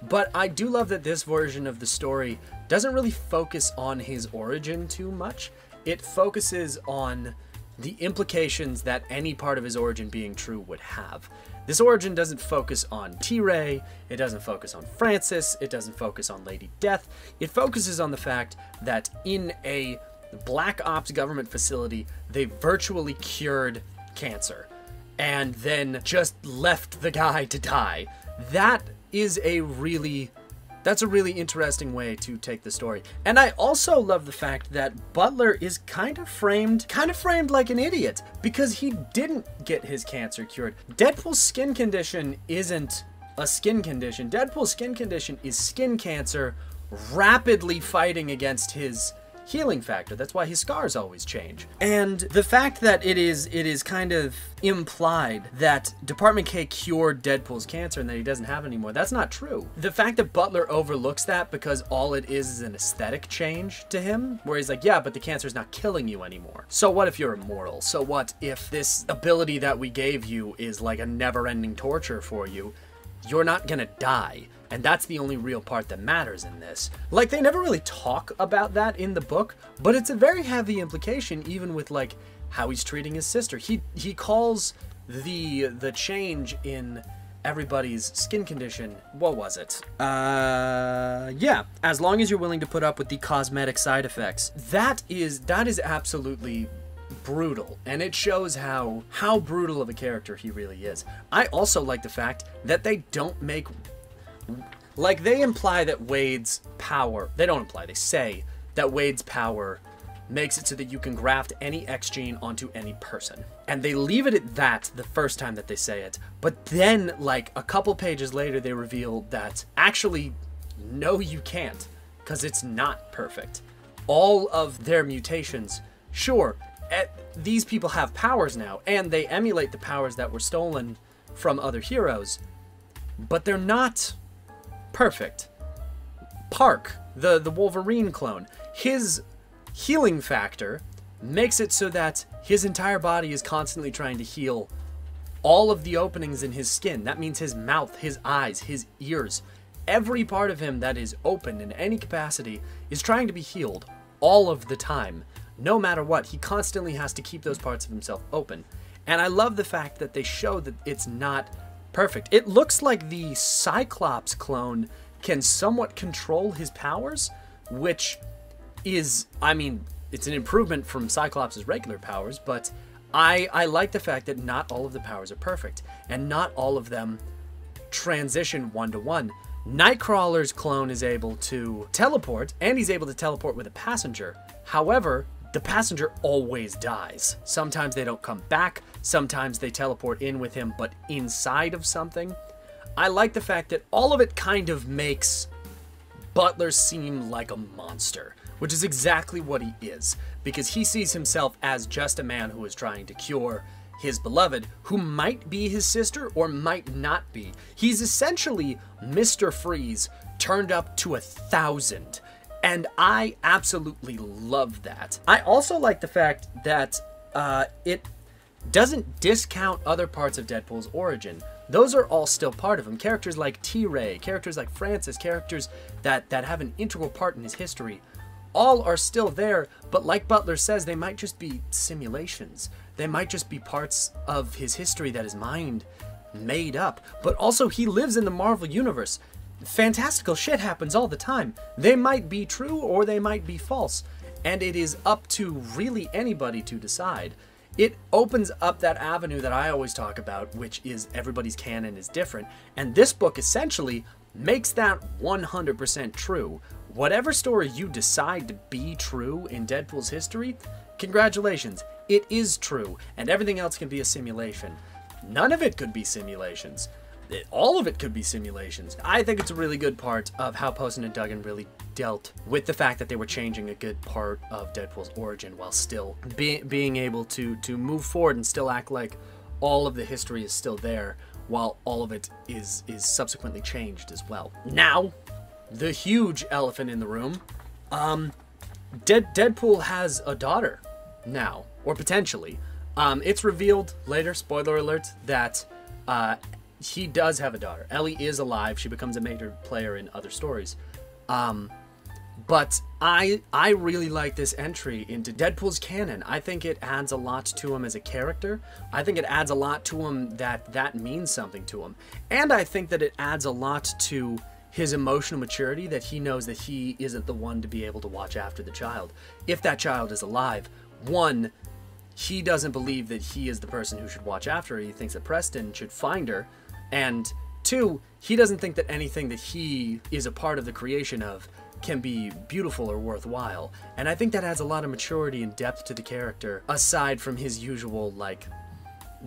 But I do love that this version of the story doesn't really focus on his origin too much. It focuses on the implications that any part of his origin being true would have. This origin doesn't focus on T-Ray, it doesn't focus on Francis, it doesn't focus on Lady Death. It focuses on the fact that in a Black Ops government facility, they virtually cured cancer and then just left the guy to die. That's a really interesting way to take the story. And I also love the fact that Butler is kind of framed like an idiot because he didn't get his cancer cured. Deadpool's skin condition isn't a skin condition. Deadpool's skin condition is skin cancer rapidly fighting against his healing factor. That's why his scars always change. And the fact that it is kind of implied that Department K cured Deadpool's cancer and that he doesn't have it anymore, that's not true. The fact that Butler overlooks that because all it is an aesthetic change to him, where he's like, yeah, but the cancer's not killing you anymore. So what if you're immortal? So what if this ability that we gave you is like a never-ending torture for you? You're not gonna die. And that's the only real part that matters in this. Like, they never really talk about that in the book, but it's a very heavy implication, even with, like, how he's treating his sister. He calls the change in everybody's skin condition, what was it? Yeah, as long as you're willing to put up with the cosmetic side effects. That is absolutely brutal, and it shows how brutal of a character he really is. I also like the fact that they don't make... Like, they imply that Wade's power... They don't imply, they say that Wade's power makes it so that you can graft any X gene onto any person. And they leave it at that the first time that they say it. But then, like, a couple pages later, they reveal that, actually, no, you can't. Because it's not perfect. All of their mutations, sure, these people have powers now, and they emulate the powers that were stolen from other heroes, but they're not perfect. Park, the Wolverine clone, his healing factor makes it so that his entire body is constantly trying to heal all of the openings in his skin. That means his mouth, his eyes, his ears, every part of him that is open in any capacity is trying to be healed all of the time. No matter what, he constantly has to keep those parts of himself open. And I love the fact that they show that it's not perfect. It looks like the Cyclops clone can somewhat control his powers, which is, I mean, it's an improvement from Cyclops' regular powers, but I like the fact that not all of the powers are perfect, and not all of them transition one-to-one. Nightcrawler's clone is able to teleport, and he's able to teleport with a passenger. However, the passenger always dies. Sometimes they don't come back, sometimes they teleport in with him, but inside of something. I like the fact that all of it kind of makes Butler seem like a monster, which is exactly what he is, because he sees himself as just a man who is trying to cure his beloved, who might be his sister or might not be. He's essentially Mr. Freeze turned up to 1,000. And I absolutely love that. I also like the fact that it doesn't discount other parts of Deadpool's origin. Those are all still part of him. Characters like T-Ray, characters like Francis, characters that have an integral part in his history, all are still there, but like Butler says, they might just be simulations. They might just be parts of his history that his mind made up. But also, he lives in the Marvel Universe. Fantastical shit happens all the time. They might be true or they might be false, and it is up to really anybody to decide. It opens up that avenue that I always talk about, which is everybody's canon is different, and this book essentially makes that 100% true. Whatever story you decide to be true in Deadpool's history, congratulations, it is true, and everything else can be a simulation. None of it could be simulations. All of it could be simulations. I think it's a really good part of how Poston and Duggan really dealt with the fact that they were changing a good part of Deadpool's origin while still being able to move forward and still act like all of the history is still there while all of it is subsequently changed as well. Now, the huge elephant in the room, Deadpool has a daughter now, or potentially. It's revealed later, spoiler alert, that he does have a daughter. Ellie is alive. She becomes a major player in other stories. But I really like this entry into Deadpool's canon. I think it adds a lot to him as a character. I think it adds a lot to him that means something to him. And I think that it adds a lot to his emotional maturity, that he knows that he isn't the one to be able to watch after the child. If that child is alive, one, he doesn't believe that he is the person who should watch after her. He thinks that Preston should find her. And two, he doesn't think that anything that he is a part of the creation of can be beautiful or worthwhile. And I think that adds a lot of maturity and depth to the character, aside from his usual, like,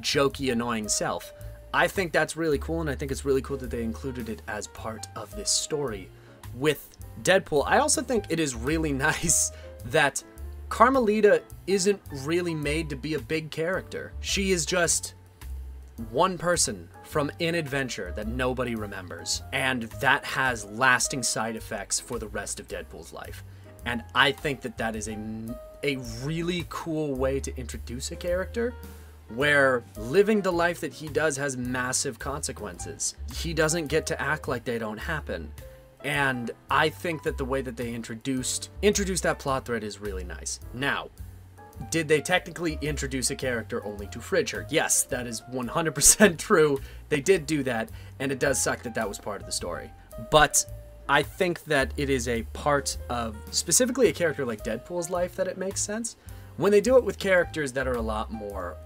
jokey, annoying self. I think that's really cool, and I think it's really cool that they included it as part of this story with Deadpool. I also think it is really nice that Carmelita isn't really made to be a big character. She is just one person from an adventure that nobody remembers, and that has lasting side effects for the rest of Deadpool's life. And I think that that is a really cool way to introduce a character where living the life that he does has massive consequences. He doesn't get to act like they don't happen. And I think that the way that they introduced that plot thread is really nice. Now, did they technically introduce a character only to fridge her? Yes, that is 100% true. They did do that, and it does suck that that was part of the story. But I think that it is a part of specifically a character like Deadpool's life that it makes sense. When they do it with characters that are a lot more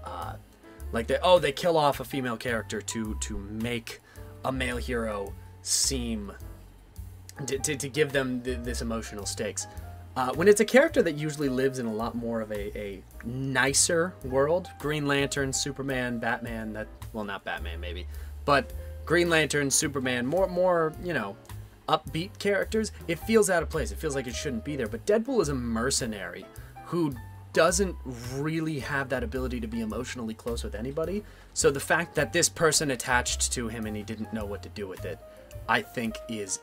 like they kill off a female character to make a male hero seem to give them this emotional stakes. When it's a character that usually lives in a lot more of a nicer world, Green Lantern, Superman, Batman, well, not Batman maybe, but Green Lantern, Superman, more you know, upbeat characters, it feels out of place. It feels like it shouldn't be there. But Deadpool is a mercenary who doesn't really have that ability to be emotionally close with anybody. So the fact that this person attached to him and he didn't know what to do with it, I think is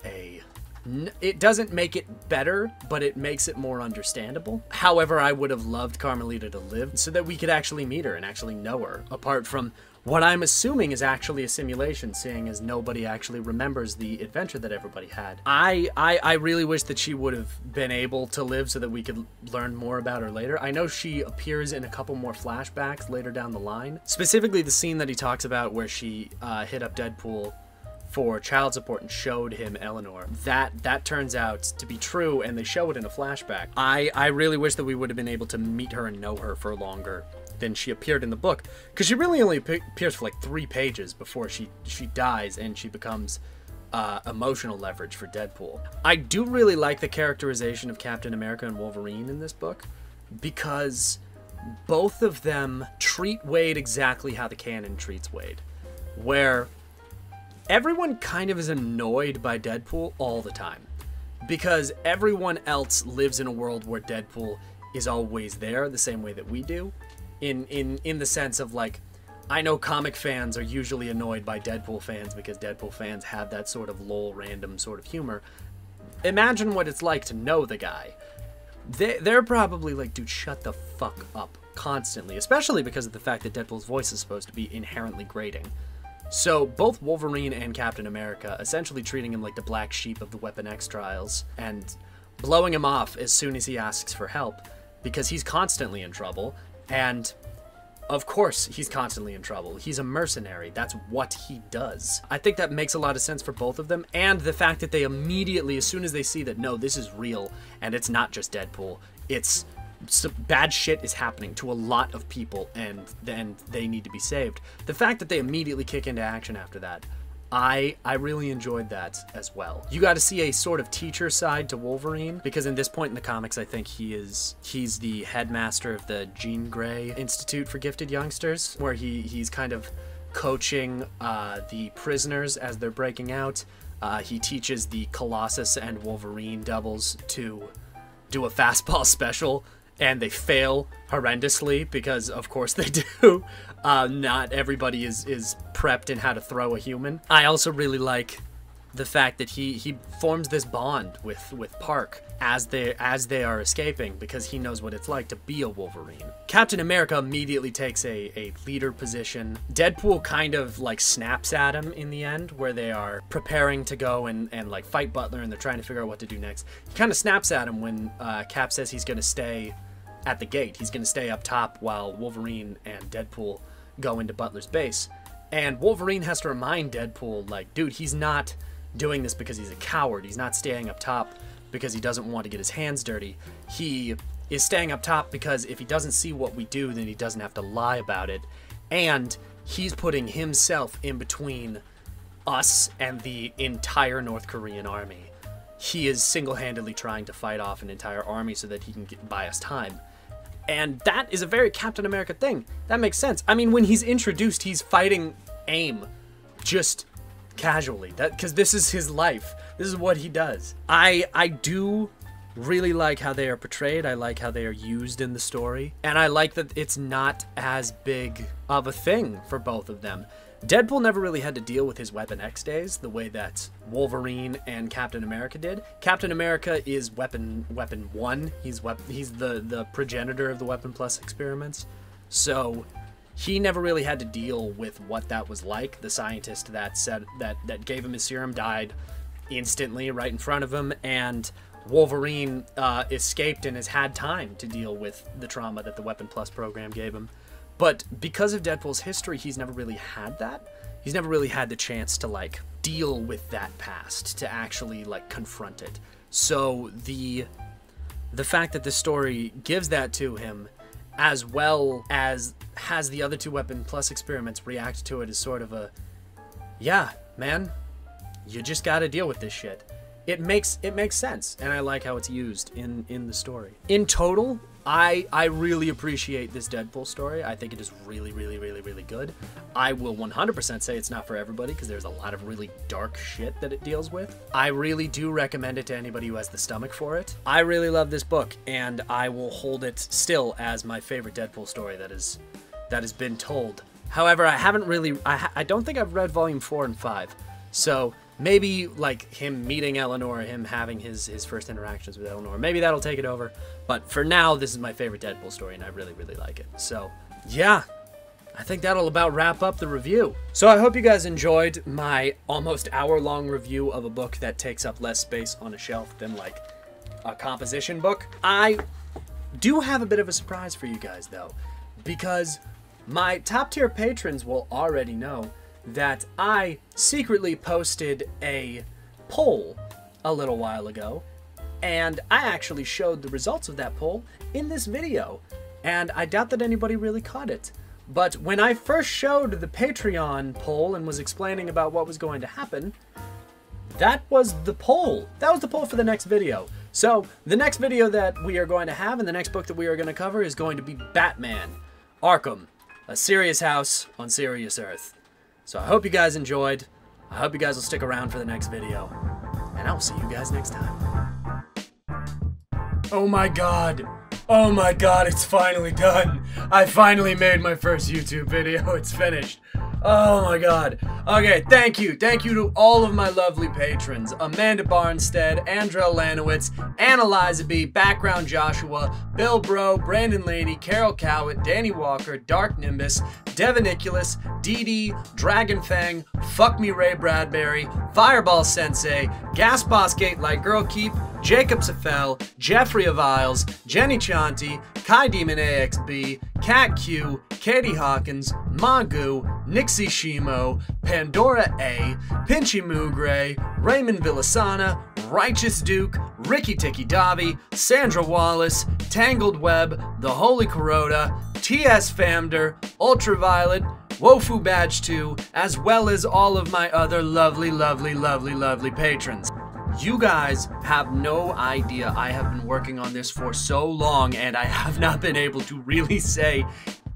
it doesn't make it better, but it makes it more understandable. However, I would have loved Carmelita to live so that we could actually meet her and actually know her, apart from what I'm assuming is actually a simulation, seeing as nobody actually remembers the adventure that everybody had. I really wish that she would have been able to live so that we could learn more about her later. I know she appears in a couple more flashbacks later down the line. Specifically the scene that he talks about where she hit up Deadpool for child support and showed him Eleanor. That turns out to be true, and they show it in a flashback. I really wish that we would have been able to meet her and know her for longer than she appeared in the book, because she really only appears for like 3 pages before she dies and she becomes emotional leverage for Deadpool. I do really like the characterization of Captain America and Wolverine in this book, because both of them treat Wade exactly how the canon treats Wade, where everyone kind of is annoyed by Deadpool all the time, because everyone else lives in a world where Deadpool is always there the same way that we do. In the sense of, like, I know comic fans are usually annoyed by Deadpool fans because Deadpool fans have that sort of lol random sort of humor. Imagine what it's like to know the guy. They're probably like, dude, shut the fuck up constantly, especially because of the fact that Deadpool's voice is supposed to be inherently grating. So both Wolverine and Captain America essentially treating him like the black sheep of the Weapon X trials and blowing him off as soon as he asks for help, because he's constantly in trouble. And of course he's constantly in trouble. He's a mercenary. That's what he does. I think that makes a lot of sense for both of them. And the fact that they immediately, as soon as they see that, no, this is real and it's not just Deadpool, it's bad shit is happening to a lot of people and then they need to be saved. The fact that they immediately kick into action after that, I really enjoyed that as well. You got to see a sort of teacher side to Wolverine, because in this point in the comics, I think he's the headmaster of the Jean Grey Institute for Gifted Youngsters, where he's kind of coaching the prisoners as they're breaking out. He teaches the Colossus and Wolverine doubles to do a fastball special, and they fail horrendously because of course they do. Not everybody is prepped in how to throw a human. I also really like the fact that he forms this bond with Park as they are escaping, because he knows what it's like to be a Wolverine. Captain America immediately takes a leader position. Deadpool kind of like snaps at him in the end, where they are preparing to go and like fight Butler, and they're trying to figure out what to do next. He kind of snaps at him when Cap says he's going to stay at the gate. He's going to stay up top while Wolverine and Deadpool go into Butler's base. And Wolverine has to remind Deadpool, like, dude, he's not doing this because he's a coward. He's not staying up top because he doesn't want to get his hands dirty. He is staying up top because if he doesn't see what we do, then he doesn't have to lie about it. And he's putting himself in between us and the entire North Korean army. He is single-handedly trying to fight off an entire army so that he can buy us time. And that is a very Captain America thing. That makes sense. I mean, when he's introduced, he's fighting AIM just casually. Because this is his life. This is what he does. I do really like how they are portrayed. I like how they are used in the story. And I like that it's not as big of a thing for both of them. Deadpool never really had to deal with his Weapon X days the way that Wolverine and Captain America did. Captain America is Weapon 1. He's the progenitor of the Weapon Plus experiments. So he never really had to deal with what that was like. The scientist that said that gave him his serum died instantly right in front of him, and Wolverine escaped and has had time to deal with the trauma that the Weapon Plus program gave him. But because of Deadpool's history, he's never really had that. He's never really had the chance to, like, deal with that past, to actually, like, confront it. So the fact that the story gives that to him, as well as has the other two Weapon Plus experiments react to it as sort of a, yeah, man, you just gotta deal with this shit. It makes sense, and I like how it's used in the story. In total, I really appreciate this Deadpool story. I think it is really, really, really, really good. I will 100% say it's not for everybody, because there's a lot of really dark shit that it deals with. I really do recommend it to anybody who has the stomach for it. I really love this book, and I will hold it still as my favorite Deadpool story that has been told. However, I haven't really, I don't think I've read volume 4 and 5. So maybe like him meeting Eleanor, him having his first interactions with Eleanor, maybe that'll take it over. But for now, this is my favorite Deadpool story, and I really, really like it. So yeah, I think that'll about wrap up the review. So I hope you guys enjoyed my almost hour-long review of a book that takes up less space on a shelf than like a composition book. I do have a bit of a surprise for you guys though, because my top tier patrons will already know that I secretly posted a poll a little while ago, and I actually showed the results of that poll in this video, and I doubt that anybody really caught it. But when I first showed the Patreon poll and was explaining about what was going to happen, that was the poll. That was the poll for the next video. So the next video that we are going to have and the next book that we are going to cover is going to be Batman Arkham, A Serious House on Serious Earth. So I hope you guys enjoyed. I hope you guys will stick around for the next video. And I'll see you guys next time. Oh my god. Oh my god, it's finally done. I finally made my first YouTube video. It's finished. Oh my god. Okay, thank you. Thank you to all of my lovely patrons. Amanda Barnstead, Andrell Lanowitz, Annaliza B, Background Joshua, Bill Bro, Brandon Laney, Carol Cowett, Danny Walker, Dark Nimbus, Devin Nicholas, Dee Dee, Dragon Fang, Fuck Me Ray Bradbury, Fireball Sensei, Gas Boss Gate Light Girl Keep, Jacob Safel, Jeffrey of Isles, Jenny Chanti, Kai Demon AXB, Cat Q, Katie Hawkins, Magu, Nixie Shimo, Pandora A, Pinchy Mugray, Raymond Villasana, Righteous Duke, Ricky Tiki Davi, Sandra Wallace, Tangled Web, The Holy Kuroda, T.S. Famder, Ultraviolet, Wofu Badge 2, as well as all of my other lovely, lovely, lovely, lovely patrons. You guys have no idea. I have been working on this for so long, and I have not been able to really say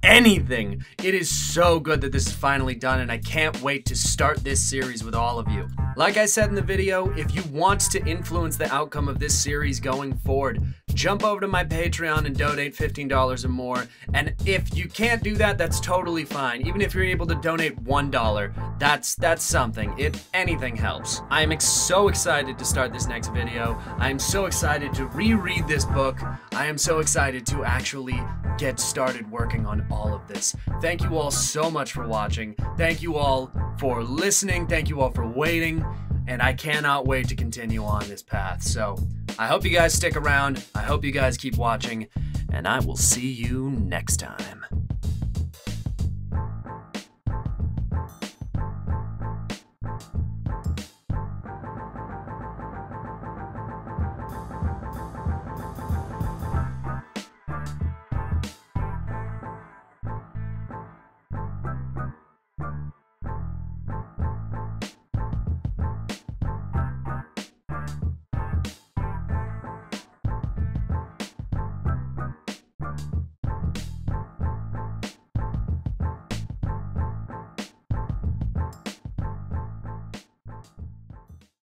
anything. It is so good that this is finally done, and I can't wait to start this series with all of you. Like I said in the video, if you want to influence the outcome of this series going forward, jump over to my Patreon and donate $15 or more. And if you can't do that, that's totally fine. Even if you're able to donate $1, that's something. Anything helps. I am so excited to start this next video. I am so excited to reread this book. I am so excited to actually get started working on all of this. Thank you all so much for watching. Thank you all for listening. Thank you all for waiting. And I cannot wait to continue on this path. So I hope you guys stick around. I hope you guys keep watching. And I will see you next time.